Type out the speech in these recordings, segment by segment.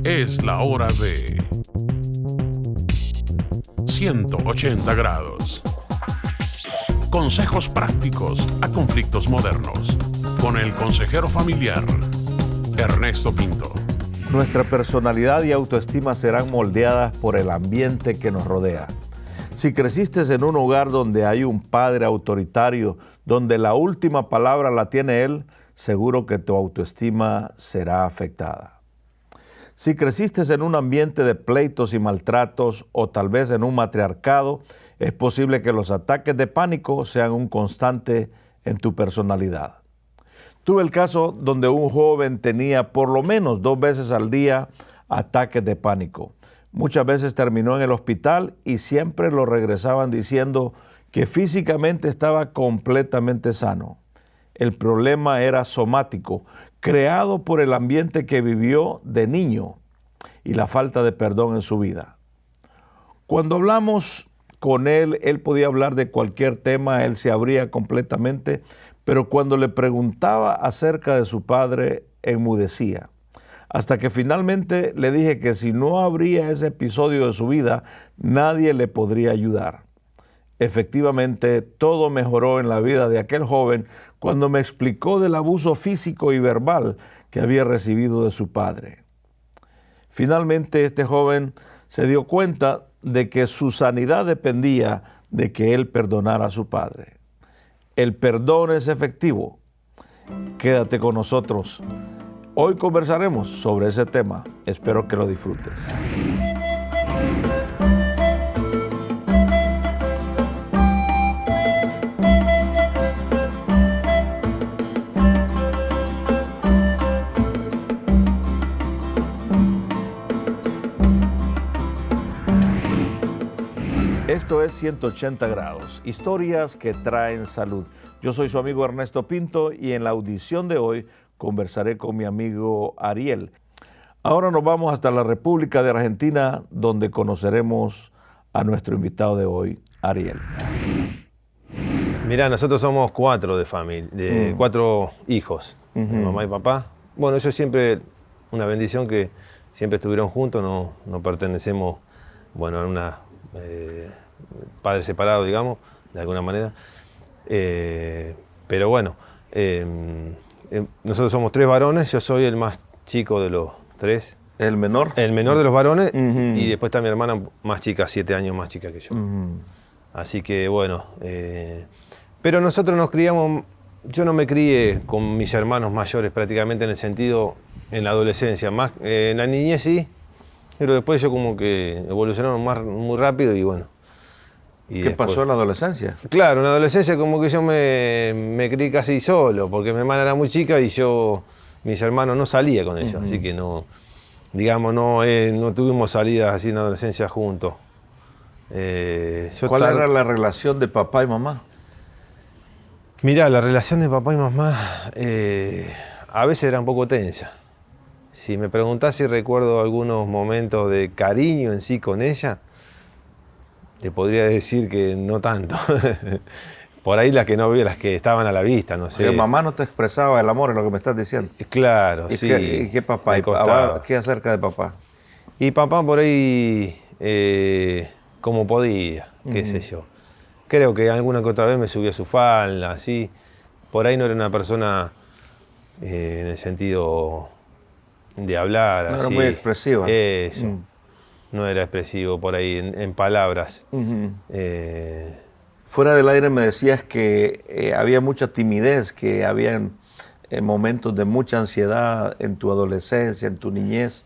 Es la hora de 180 grados. Consejos prácticos a conflictos modernos. Con el consejero familiar, Ernesto Pinto. Nuestra personalidad y autoestima serán moldeadas por el ambiente que nos rodea. Si creciste en un hogar donde hay un padre autoritario, donde la última palabra la tiene él, seguro que tu autoestima será afectada. Si creciste en un ambiente de pleitos y maltratos o tal vez en un matriarcado, es posible que los ataques de pánico sean un constante en tu personalidad. Tuve el caso donde un joven tenía por lo menos 2 veces al día ataques de pánico. Muchas veces terminó en el hospital y siempre lo regresaban diciendo que físicamente estaba completamente sano. El problema era somático, creado por el ambiente que vivió de niño y la falta de perdón en su vida. Cuando hablamos con él podía hablar de cualquier tema, él se abría completamente, pero cuando le preguntaba acerca de su padre, enmudecía. Hasta que finalmente le dije que si no abría ese episodio de su vida, nadie le podría ayudar. Efectivamente, todo mejoró en la vida de aquel joven cuando me explicó del abuso físico y verbal que había recibido de su padre. Finalmente, este joven se dio cuenta de que su sanidad dependía de que él perdonara a su padre. El perdón es efectivo. Quédate con nosotros. Hoy conversaremos sobre ese tema. Espero que lo disfrutes. Esto es 180 grados, historias que traen salud. Yo soy su amigo Ernesto Pinto y en la audición de hoy conversaré con mi amigo Ariel. Ahora nos vamos hasta la República de Argentina, donde conoceremos a nuestro invitado de hoy, Ariel. Mirá, nosotros somos 4 de familia, 4 hijos, mamá y papá. Bueno, ellos siempre, una bendición que siempre estuvieron juntos, no pertenecemos, bueno, a una padre separado, digamos, de alguna manera. Pero bueno, nosotros somos 3 varones, yo soy el más chico de los 3. ¿El menor? El menor de los varones, y después está mi hermana más chica, 7 años más chica que yo. Así que bueno, pero nosotros nos criamos, yo no me crié con mis hermanos mayores prácticamente en el sentido, en la adolescencia, más en la niñez sí, pero después yo como que evolucionaron muy rápido y bueno. ¿Qué después pasó en la adolescencia? Claro, en la adolescencia como que yo me crié casi solo, porque mi hermana era muy chica y mis hermanos no salía con ella, así que no, digamos, no tuvimos salidas así en la adolescencia juntos. ¿Cuál era la relación de papá y mamá? Mirá, la relación de papá y mamá a veces era un poco tensa. Si me preguntás si recuerdo algunos momentos de cariño en sí con ella, te podría decir que no tanto. Por ahí las que no vi, las que estaban a la vista, no sé. Porque mamá no te expresaba el amor, es lo que me estás diciendo. Claro, ¿Y sí. ¿Y qué papá? ¿Qué acerca de papá? Y papá por ahí, como podía, qué sé yo. Creo que alguna que otra vez me subía a su falda, así. Por ahí no era una persona en el sentido de hablar, no así. Era muy expresiva. Eso. No era expresivo por ahí en palabras. Fuera del aire me decías que había mucha timidez, que había momentos de mucha ansiedad en tu adolescencia, en tu niñez.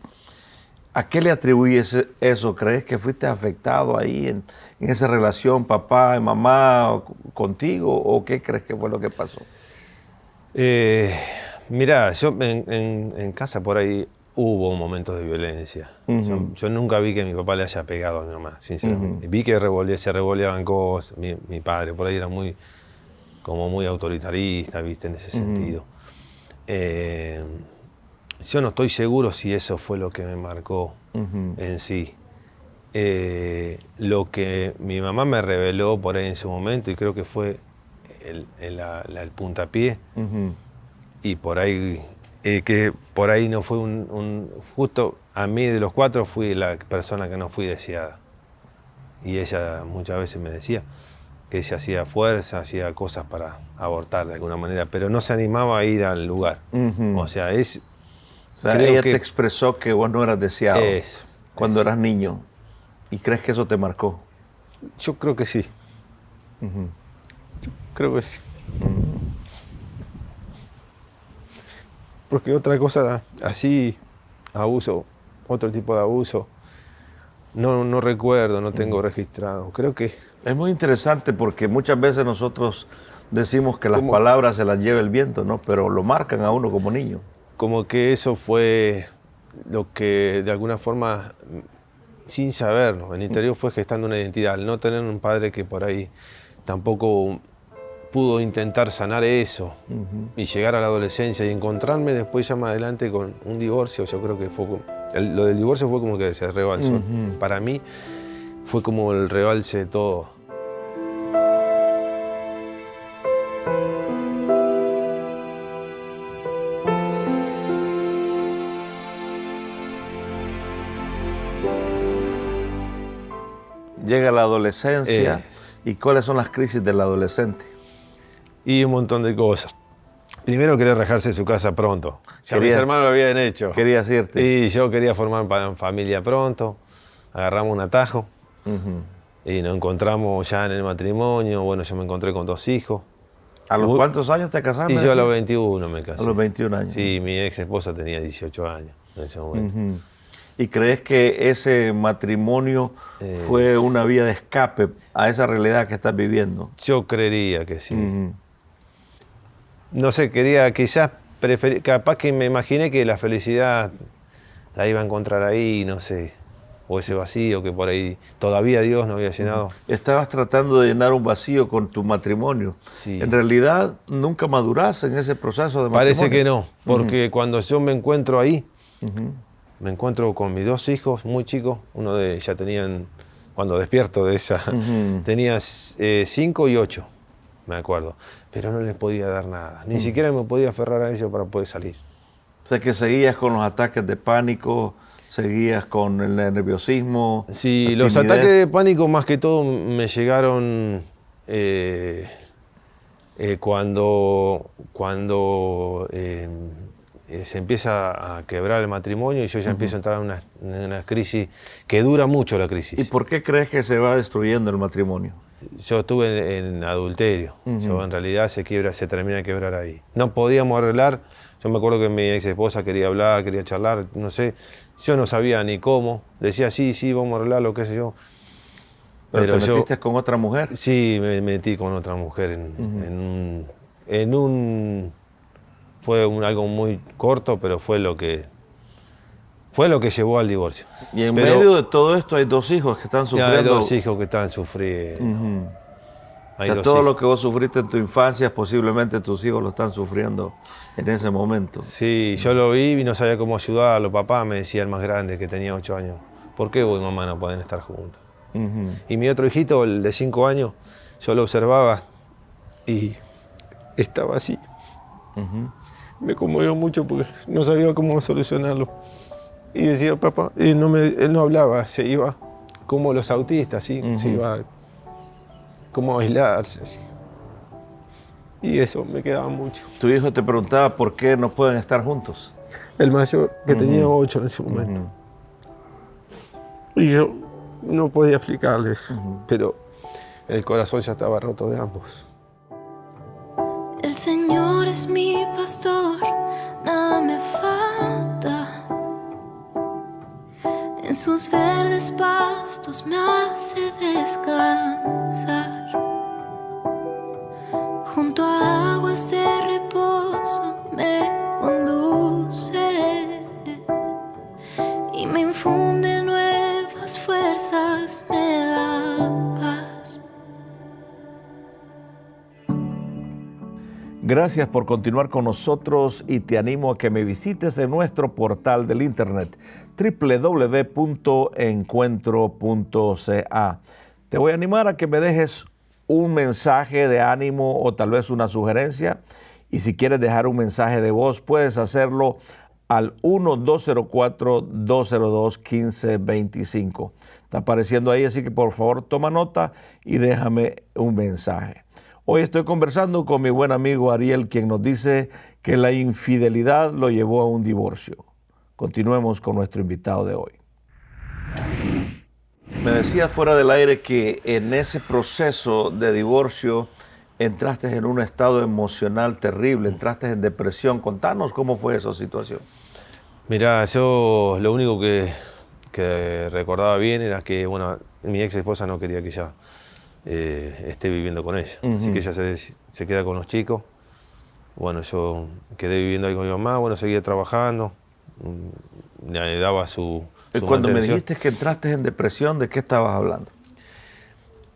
¿A qué le atribuyes eso? ¿Crees que fuiste afectado ahí en esa relación papá y mamá contigo? ¿O qué crees que fue lo que pasó? Mirá, yo en casa por ahí hubo momentos de violencia. Yo nunca vi que mi papá le haya pegado a mi mamá, sinceramente. Vi que se revoleaban cosas. Mi padre por ahí era muy autoritarista, ¿viste? En ese sentido. Yo no estoy seguro si eso fue lo que me marcó en sí. Lo que mi mamá me reveló por ahí en su momento, y creo que fue el puntapié, y por ahí que por ahí no fue justo a mí de los 4 fui la persona que no fui deseada. Y ella muchas veces me decía que ella hacía fuerza, hacía cosas para abortar de alguna manera, pero no se animaba a ir al lugar. Ujú. O sea, O sea, ella te expresó que vos no eras deseado cuando eras niño. ¿Y crees que eso te marcó? Yo creo que sí. Yo creo que sí. Porque otra cosa así, abuso, otro tipo de abuso, no recuerdo, no tengo registrado. Creo que... Es muy interesante porque muchas veces nosotros decimos que las palabras se las lleva el viento, ¿no? Pero lo marcan a uno como niño. Como que eso fue lo que de alguna forma, sin saberlo, en el interior fue gestando una identidad. Al no tener un padre que por ahí tampoco pudo intentar sanar eso y llegar a la adolescencia y encontrarme después ya más adelante con un divorcio, yo creo que fue... Lo del divorcio fue como que se rebalsó. Para mí fue como el rebalse de todo. Llega la adolescencia. ¿Y cuáles son las crisis del adolescente? Y un montón de cosas. Primero quería rajarse de su casa pronto. Ya mis hermanos lo habían hecho. Querías irte. Y yo quería formar familia pronto. Agarramos un atajo. Y nos encontramos ya en el matrimonio. Bueno, yo me encontré con 2 hijos. ¿A los cuántos años te casaste? Y yo a los 21 me casé. A los 21 años. Sí, mi ex esposa tenía 18 años en ese momento. ¿Y crees que ese matrimonio fue una vía de escape a esa realidad que estás viviendo? Yo creería que sí. No sé, quería quizás, capaz que me imaginé que la felicidad la iba a encontrar ahí, no sé, o ese vacío que por ahí todavía Dios no había llenado. Estabas tratando de llenar un vacío con tu matrimonio. Sí. En realidad, nunca maduraste en ese proceso de matrimonio. Parece que no, porque cuando yo me encuentro ahí, me encuentro con mis 2 hijos muy chicos, uno de ya tenían, cuando despierto de esa, tenía 5 y 8, me acuerdo, pero no les podía dar nada, ni siquiera me podía aferrar a ellos para poder salir. O sea que seguías con los ataques de pánico, seguías con el nerviosismo. Sí, los ataques de pánico más que todo me llegaron cuando se empieza a quebrar el matrimonio y yo ya empiezo a entrar en una crisis que dura mucho la crisis. ¿Y por qué crees que se va destruyendo el matrimonio? Yo estuve en adulterio, yo en realidad se termina de quebrar ahí. No podíamos arreglar, yo me acuerdo que mi ex esposa quería hablar, quería charlar, no sé, yo no sabía ni cómo, decía sí, vamos a arreglarlo, qué sé yo. ¿Pero te metiste con otra mujer? Sí, me metí con otra mujer fue algo muy corto, pero fue lo que llevó al divorcio. Y en medio de todo esto hay 2 hijos que están sufriendo. Hay 2 hijos que están sufriendo. O sea, todo lo que vos sufriste en tu infancia, posiblemente tus hijos lo están sufriendo en ese momento. Sí, yo lo vi y no sabía cómo ayudarlo. Papá me decía, el más grande, que tenía 8 años, ¿por qué vos y mamá no pueden estar juntos? Y mi otro hijito, el de 5 años, yo lo observaba y estaba así. Me conmovió mucho porque no sabía cómo solucionarlo. Y decía, papá, él no hablaba, se iba como los autistas, ¿sí? Se iba como a aislarse. ¿Sí? Y eso me quedaba mucho. Tu hijo te preguntaba por qué no pueden estar juntos. El mayor, que tenía 8 en ese momento. Y yo no podía explicarles, pero el corazón ya estaba roto de ambos. El Señor es mi pastor, nada me falta. En sus verdes pastos me hace descansar. Junto a aguas de reposo me conduce y me infunde nuevas fuerzas, me da paz. Gracias por continuar con nosotros y te animo a que me visites en nuestro portal del internet www.encuentro.ca. Te voy a animar a que me dejes un mensaje de ánimo o tal vez una sugerencia Y si quieres dejar un mensaje de voz, puedes hacerlo al 1-204-202-1525. Está apareciendo ahí, así que por favor toma nota y déjame un mensaje. Hoy estoy conversando con mi buen amigo Ariel, quien nos dice que la infidelidad lo llevó a un divorcio. Continuemos con nuestro invitado de hoy. Me decías fuera del aire que en ese proceso de divorcio entraste en un estado emocional terrible, entraste en depresión. Contanos cómo fue esa situación. Mirá, yo lo único que recordaba bien era que, bueno, mi ex esposa no quería que ella esté viviendo con ella. Así que ella se queda con los chicos. Bueno, yo quedé viviendo ahí con mi mamá, bueno, seguía trabajando, le daba su Cuando me mantención. dijiste que entraste en depresión, ¿de qué estabas hablando?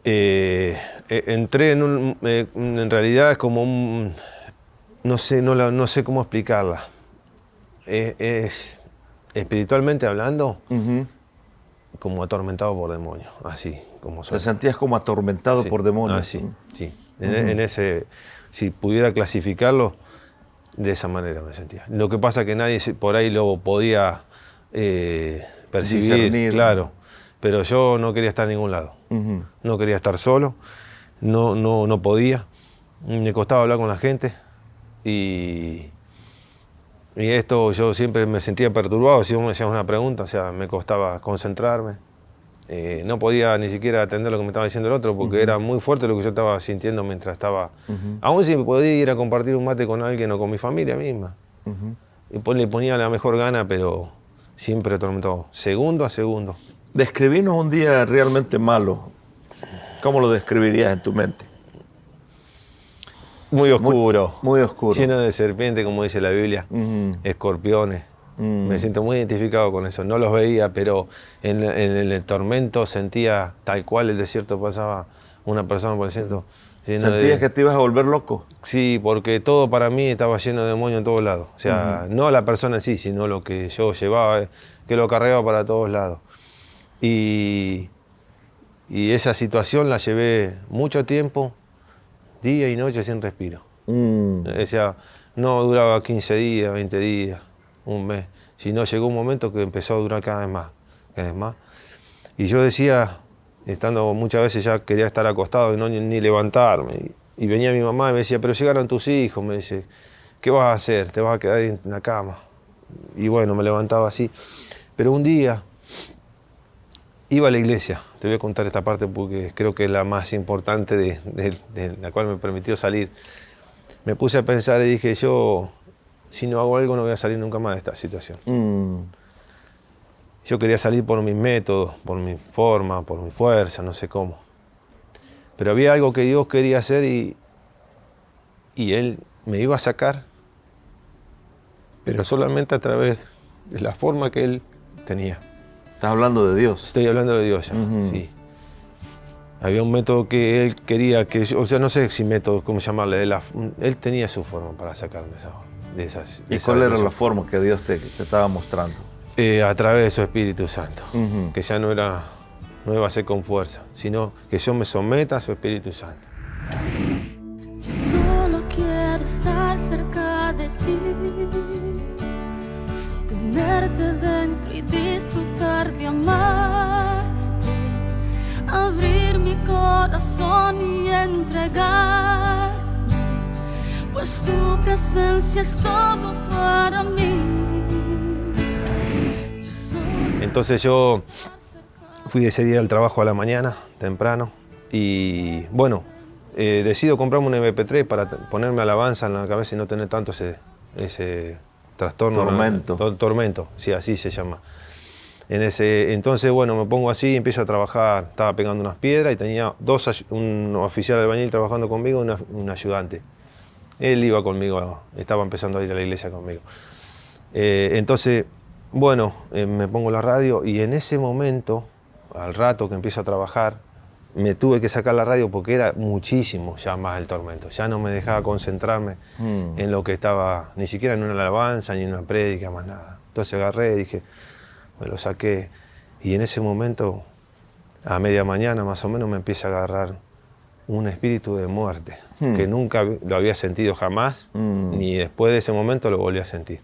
Entré en realidad es como un, no sé cómo explicarla. Es espiritualmente hablando, como atormentado por demonios, así como soy. ¿Te sentías como atormentado por demonios? Así, sí. En ese, si pudiera clasificarlo, de esa manera me sentía. Lo que pasa es que nadie por ahí lo podía percibir, discernir. Claro. Pero yo no quería estar en ningún lado. No quería estar solo, no podía. Me costaba hablar con la gente y esto yo siempre me sentía perturbado. Si vos me hacías una pregunta, o sea, me costaba concentrarme. No podía ni siquiera atender lo que me estaba diciendo el otro porque era muy fuerte lo que yo estaba sintiendo mientras estaba. Aún si podía ir a compartir un mate con alguien o con mi familia misma. Y le ponía la mejor gana, pero siempre atormentado, segundo a segundo. Describinos un día realmente malo. ¿Cómo lo describirías en tu mente? Muy oscuro. Muy oscuro. Lleno de serpientes, como dice la Biblia. Escorpiones. Me siento muy identificado con eso. No los veía, pero en el tormento sentía tal cual el desierto pasaba una persona por el desierto. ¿Sentías que te ibas a volver loco? Sí, porque todo para mí estaba lleno de demonios en todos lados. O sea, no la persona en sí, sino lo que yo llevaba, que lo cargaba para todos lados. Y esa situación la llevé mucho tiempo, día y noche sin respiro. O sea, no duraba 15 días, 20 días, un mes, sino llegó un momento que empezó a durar cada vez más. Y yo decía, estando muchas veces ya quería estar acostado y no ni levantarme. Y venía mi mamá y me decía, pero llegaron tus hijos, me dice, ¿qué vas a hacer? ¿Te vas a quedar en la cama? Y bueno, me levantaba así. Pero un día iba a la iglesia. Te voy a contar esta parte porque creo que es la más importante de la cual me permitió salir. Me puse a pensar y dije, yo, si no hago algo, no voy a salir nunca más de esta situación. Yo quería salir por mis métodos, por mi forma, por mi fuerza, no sé cómo. Pero había algo que Dios quería hacer y Él me iba a sacar, pero solamente a través de la forma que Él tenía. ¿Estás hablando de Dios? Estoy hablando de Dios ya, sí. Había un método que Él quería que yo, o sea, no sé si método, cómo llamarle, Él tenía su forma para sacarme de esas. ¿Y cuál era la forma que Dios te estaba mostrando? A través de su Espíritu Santo, que ya no iba a ser con fuerza, sino que yo me someta a su Espíritu Santo. Yo solo quiero estar cerca de ti, tenerte dentro y disfrutar de amarte, abrir mi corazón y entregarme, pues tu presencia es todo para mí. Entonces yo fui ese día al trabajo a la mañana, temprano, y bueno, decido comprarme un MP3 para ponerme alabanza en la cabeza y no tener tanto ese trastorno. Tormento, sí, así se llama. Entonces, bueno, me pongo así y empiezo a trabajar. Estaba pegando unas piedras y tenía un oficial albañil trabajando conmigo y un ayudante. Él iba conmigo, estaba empezando a ir a la iglesia conmigo. Entonces, bueno, me pongo la radio y en ese momento, al rato que empiezo a trabajar, me tuve que sacar la radio porque era muchísimo ya más el tormento. Ya no me dejaba concentrarme en lo que estaba, ni siquiera en una alabanza, ni en una prédica, más nada. Entonces agarré y dije, me lo saqué. Y en ese momento, a media mañana más o menos, me empieza a agarrar un espíritu de muerte, que nunca lo había sentido jamás, ni después de ese momento lo volví a sentir.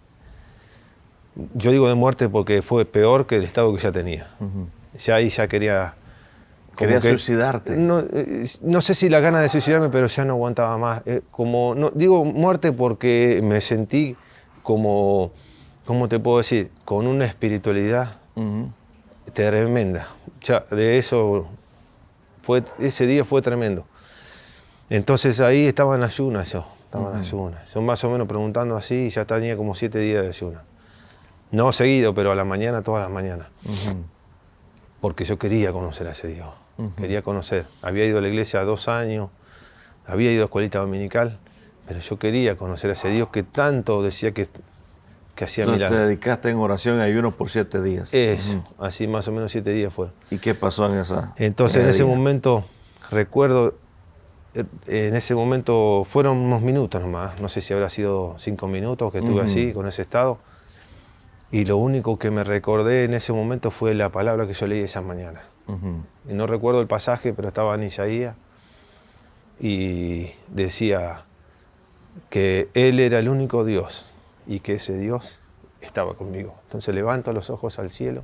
Yo digo de muerte porque fue peor que el estado que ya tenía. Ya ahí ya quería... ¿Querías suicidarte? No sé si la gana de suicidarme, pero ya no aguantaba más. Digo muerte porque me sentí como, ¿cómo te puedo decir? Con una espiritualidad tremenda. Ya de eso, ese día fue tremendo. Entonces ahí estaba en ayunas yo, Yo más o menos preguntando así, y ya tenía como 7 días de ayunas. No seguido, pero a la mañana, todas las mañanas. Porque yo quería conocer a ese Dios. Quería conocer. Había ido a la iglesia 2 años, había ido a escuelita dominical, pero yo quería conocer a ese Dios que tanto decía que hacía Entonces milagros. te dedicaste en oración y ayuno por 7 días. Eso, así más o menos 7 días fueron. ¿Y qué pasó en esa? Entonces en ese día? momento, recuerdo, en ese momento fueron unos minutos nomás, no sé si habrá sido 5 minutos que estuve así, con ese estado. Y lo único que me recordé en ese momento fue la palabra que yo leí esa mañana. Y no recuerdo el pasaje, pero estaba en Isaías y decía que Él era el único Dios y que ese Dios estaba conmigo. Entonces levanto los ojos al cielo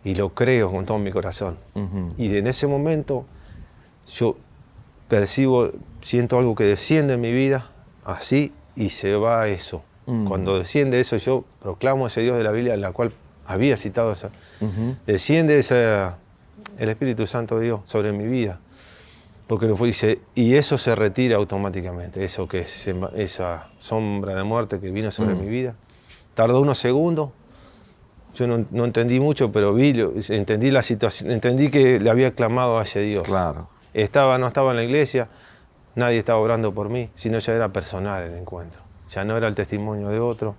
y lo creo con todo mi corazón. Y en ese momento yo siento algo que desciende en mi vida, así, y se va eso. Cuando desciende eso, yo proclamo ese Dios de la Biblia, en la cual había citado esa. Desciende el Espíritu Santo de Dios sobre mi vida. Porque lo dice, y eso se retira automáticamente, esa sombra de muerte que vino sobre mi vida. Tardó unos segundos, yo no entendí mucho, pero entendí la situación, entendí que le había clamado a ese Dios. Claro. No estaba en la iglesia, nadie estaba orando por mí, sino ya era personal el encuentro. Ya no era el testimonio de otro,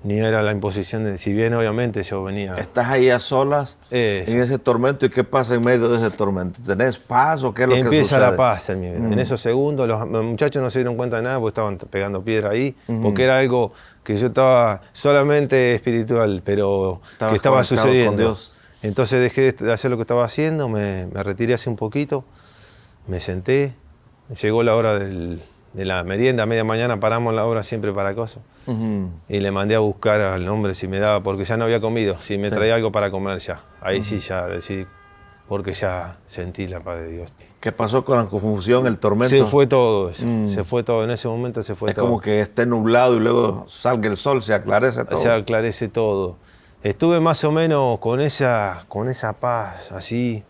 ni era la imposición si bien obviamente yo venía... Estás ahí a solas en ese tormento, ¿y qué pasa en medio de ese tormento? ¿Tenés paz o qué es lo que sucede? Empieza la paz en mi vida. En esos segundos los muchachos no se dieron cuenta de nada porque estaban pegando piedra ahí, porque era algo que yo estaba solamente espiritual, pero que estaba sucediendo. Entonces dejé de hacer lo que estaba haciendo, me retiré hace un poquito, me senté, llegó la hora de la merienda, a media mañana paramos la obra siempre para cosas. Y le mandé a buscar al hombre si me daba, porque ya no había comido, si me traía algo para comer ya. Ahí sí ya decidí, porque ya sentí la paz de Dios. ¿Qué pasó con la confusión, el tormento? Se fue todo eso, se fue todo, en ese momento se fue todo. Es como que esté nublado y luego salga el sol, se aclarece todo. Se aclarece todo. Estuve más o menos con esa paz así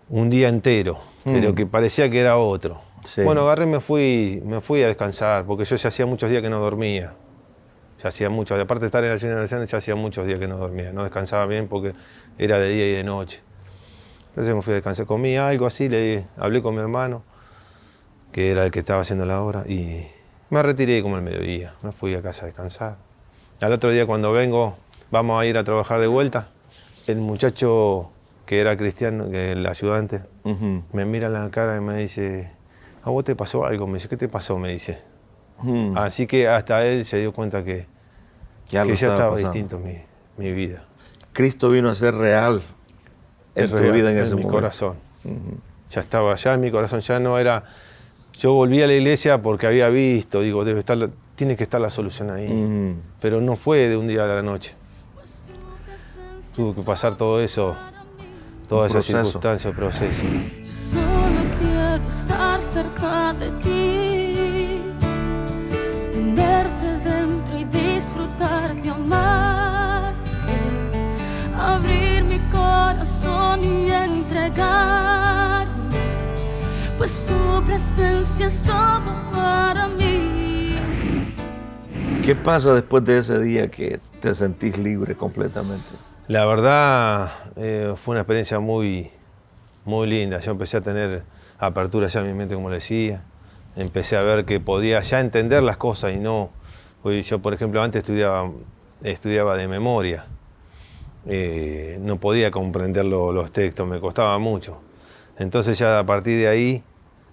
un día entero, pero que parecía que era otro. Sí. Bueno, agarré y me fui a descansar, porque yo ya hacía muchos días que no dormía. Ya hacía muchos, aparte de estar en la ayuno, ya hacía muchos días que no dormía, no descansaba bien porque era de día y de noche. Entonces me fui a descansar, comí algo así, hablé con mi hermano, que era el que estaba haciendo la obra, y me retiré como al mediodía, me fui a casa a descansar. Al otro día cuando vengo, vamos a ir a trabajar de vuelta, el muchacho que era cristiano, que el ayudante, me mira en la cara y me dice, ¿a vos te pasó algo? Me dice, ¿qué te pasó? Me dice. Así que hasta él se dio cuenta que ya estaba distinto mi vida. Cristo vino a ser real en tu vida en ese momento. En mi corazón. Ya estaba, ya en mi corazón, ya no era... Yo volví a la iglesia porque había visto, digo, tiene que estar la solución ahí. Pero no fue de un día a la noche. Tuvo que pasar todo eso, todas esas circunstancias, proceso. Yo solo quiero estar cerca de ti, tenerte dentro y disfrutar de amarte, abrir mi corazón y entregarme, pues tu presencia es todo para mí. ¿Qué pasa después de ese día que te sentís libre completamente? La verdad fue una experiencia muy, muy linda. Yo empecé a tener apertura ya en mi mente, como le decía. Empecé a ver que podía ya entender las cosas y no... Pues yo, por ejemplo, antes estudiaba de memoria. No podía comprender los textos, me costaba mucho. Entonces ya a partir de ahí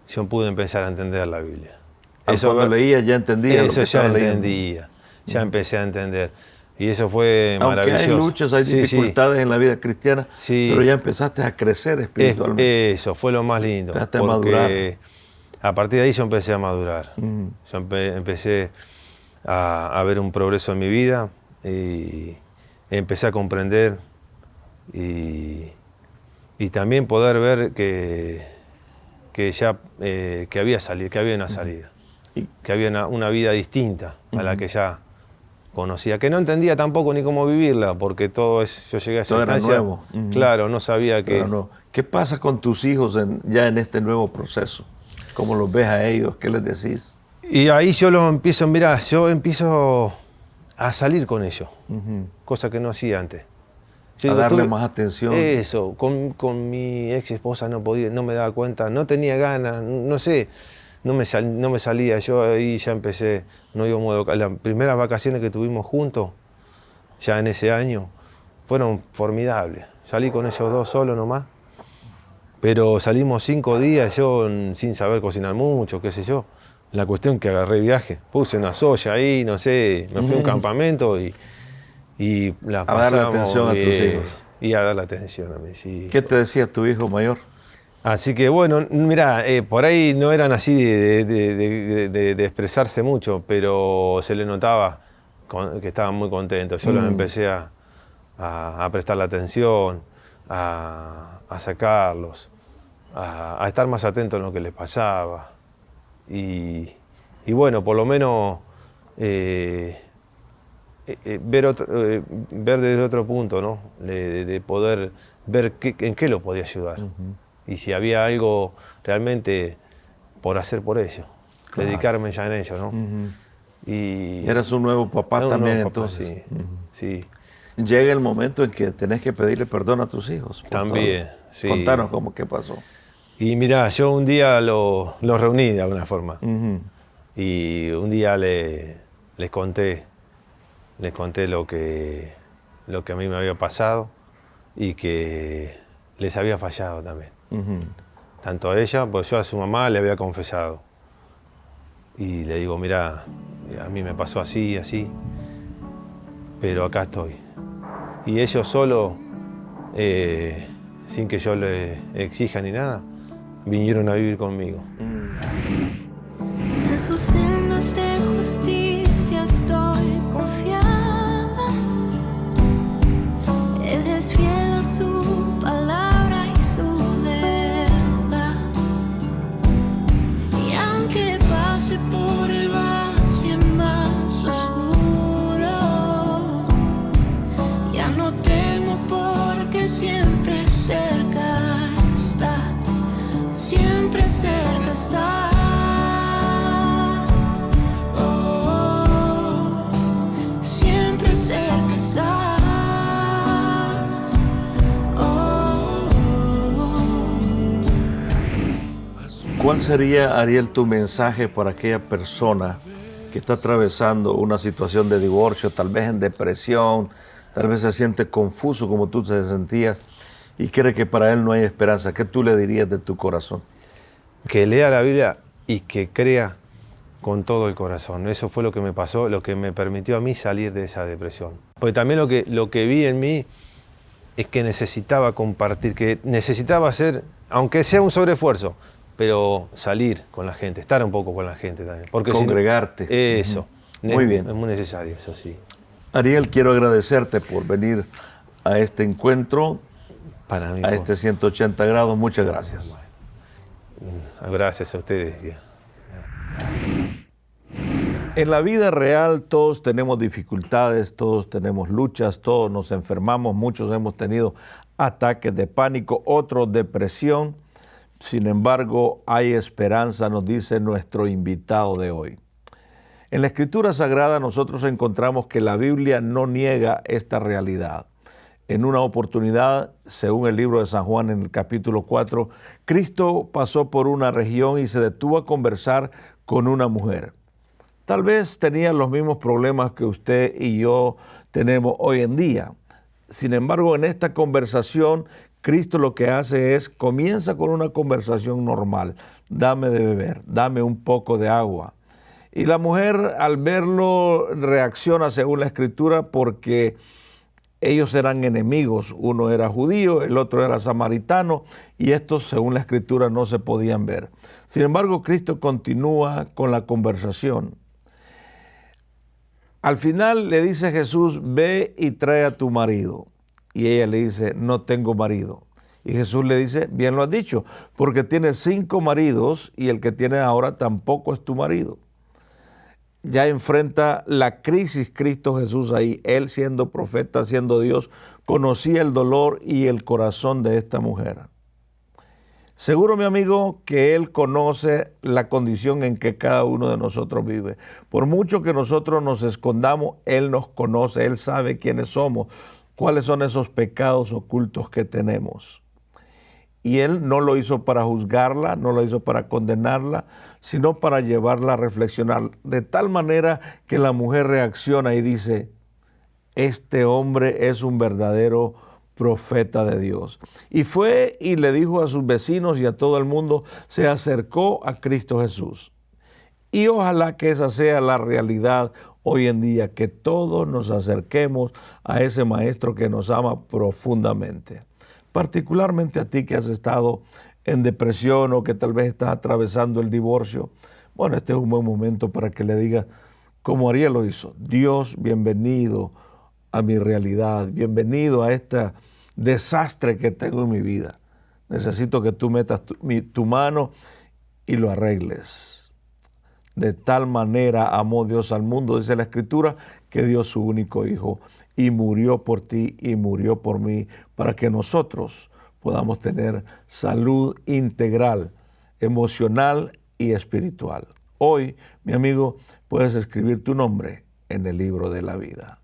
yo pude empezar a entender la Biblia. Cuando leías ya entendías. Eso ya entendía, ya empecé a entender. Y eso fue Aunque maravilloso. hay luchas, hay dificultades en la vida cristiana, pero ya empezaste a crecer espiritualmente. Eso fue lo más lindo. Empezaste a madurar. A partir de ahí yo empecé a madurar. Yo empecé a ver un progreso en mi vida y empecé a comprender y también poder ver que había una salida, que había una vida distinta a la que ya conocía, que no entendía tampoco ni cómo vivirla, porque yo llegué a esa instancia, era nuevo. Claro, no sabía que... No. ¿Qué pasa con tus hijos ya en este nuevo proceso? ¿Cómo los ves a ellos? ¿Qué les decís? Y ahí yo empiezo a salir con ellos, cosa que no hacía antes. A darle más atención. Eso, con mi ex esposa no me daba cuenta, no tenía ganas, no sé, no me salía. Yo ahí ya empecé, no íbamos las primeras vacaciones que tuvimos juntos, ya en ese año, fueron formidables. Salí con ellos dos solos nomás, pero salimos 5 días, yo sin saber cocinar mucho, qué sé yo. La cuestión que agarré viaje, puse una soya ahí, no sé, me fui a un campamento y la pasamos. A darle atención a tus hijos. Y a darle atención a mí, sí. ¿Qué te decía tu hijo mayor? Así que bueno, mira, por ahí no eran así de expresarse mucho, pero se le notaba que estaban muy contentos. Yo los empecé a prestarle atención, a sacarlos, a estar más atento en lo que les pasaba. Y bueno, por lo menos ver desde otro punto, ¿no? De poder ver en qué lo podía ayudar. Y si había algo realmente por hacer por ellos, dedicarme ya en ello, ¿no? Y eras un nuevo papá también, entonces. Sí. Llega el momento en que tenés que pedirle perdón a tus hijos. También, sí. Contanos qué pasó. Y mirá, yo un día los reuní de alguna forma. Y un día les conté lo que a mí me había pasado y que les había fallado también. Tanto a ella, pues yo a su mamá le había confesado. Y le digo, mirá, a mí me pasó así, pero acá estoy. Y ellos solo, sin que yo les exija ni nada, vinieron a vivir conmigo. En sus sendas de justicia estoy confiada. Él es fiel a su palabra y su verdad. Y aunque pase por el valle más oscuro, ya no temo porque siempre cerca está. Siempre cerca estás. Oh, siempre cerca estás. Oh. ¿Cuál sería, Ariel, tu mensaje para aquella persona que está atravesando una situación de divorcio, tal vez en depresión, tal vez se siente confuso como tú te sentías y cree que para él no hay esperanza? ¿Qué tú le dirías de tu corazón? Que lea la Biblia y que crea con todo el corazón. Eso fue lo que me pasó, lo que me permitió a mí salir de esa depresión. Porque también lo que vi en mí es que necesitaba compartir, que necesitaba hacer, aunque sea un sobreesfuerzo, pero salir con la gente, estar un poco con la gente también. Porque congregarte. Eso. Muy bien. Es muy necesario, eso sí. Ariel, quiero agradecerte por venir a este encuentro, Para mí, a este 180 grados. Muchas gracias. Gracias a ustedes. En la vida real todos tenemos dificultades, todos tenemos luchas, todos nos enfermamos, muchos hemos tenido ataques de pánico, otros depresión. Sin embargo, hay esperanza, nos dice nuestro invitado de hoy. En la Escritura Sagrada nosotros encontramos que la Biblia no niega esta realidad. En una oportunidad, según el libro de San Juan en el capítulo 4, Cristo pasó por una región y se detuvo a conversar con una mujer. Tal vez tenía los mismos problemas que usted y yo tenemos hoy en día. Sin embargo, en esta conversación, Cristo lo que hace es, comienza con una conversación normal. Dame de beber, dame un poco de agua. Y la mujer al verlo reacciona según la Escritura porque ellos eran enemigos. Uno era judío, el otro era samaritano y estos según la Escritura no se podían ver. Sin embargo, Cristo continúa con la conversación. Al final le dice Jesús, ve y trae a tu marido. Y ella le dice, no tengo marido. Y Jesús le dice, bien lo has dicho, porque tienes 5 maridos y el que tienes ahora tampoco es tu marido. Ya enfrenta la crisis Cristo Jesús ahí. Él siendo profeta, siendo Dios, conocía el dolor y el corazón de esta mujer. Seguro, mi amigo, que Él conoce la condición en que cada uno de nosotros vive. Por mucho que nosotros nos escondamos, Él nos conoce, Él sabe quiénes somos, cuáles son esos pecados ocultos que tenemos. Y Él no lo hizo para juzgarla, no lo hizo para condenarla, sino para llevarla a reflexionar. De tal manera que la mujer reacciona y dice, este hombre es un verdadero profeta de Dios. Y fue y le dijo a sus vecinos y a todo el mundo, se acercó a Cristo Jesús. Y ojalá que esa sea la realidad hoy en día, que todos nos acerquemos a ese Maestro que nos ama profundamente. Particularmente a ti que has estado en depresión o que tal vez estás atravesando el divorcio. Bueno, este es un buen momento para que le digas, como Ariel lo hizo, Dios, bienvenido a mi realidad, bienvenido a este desastre que tengo en mi vida. Necesito que tú metas tu mano y lo arregles. De tal manera amó Dios al mundo, dice la Escritura, que dio su único Hijo y murió por ti y murió por mí, para que nosotros podamos tener salud integral, emocional y espiritual. Hoy, mi amigo, puedes escribir tu nombre en el libro de la vida.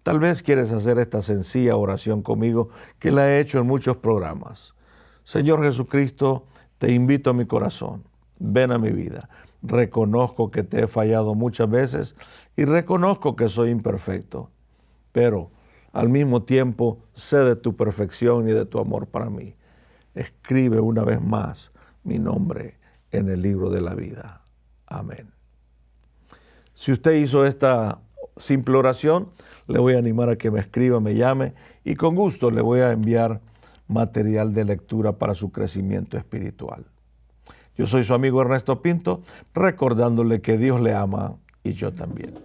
Tal vez quieres hacer esta sencilla oración conmigo, que la he hecho en muchos programas. Señor Jesucristo, te invito a mi corazón. Ven a mi vida. Reconozco que te he fallado muchas veces y reconozco que soy imperfecto, pero al mismo tiempo sé de tu perfección y de tu amor para mí. Escribe una vez más mi nombre en el libro de la vida. Amén. Si usted hizo esta simple oración, le voy a animar a que me escriba, me llame y con gusto le voy a enviar material de lectura para su crecimiento espiritual. Yo soy su amigo Ernesto Pinto, recordándole que Dios le ama y yo también.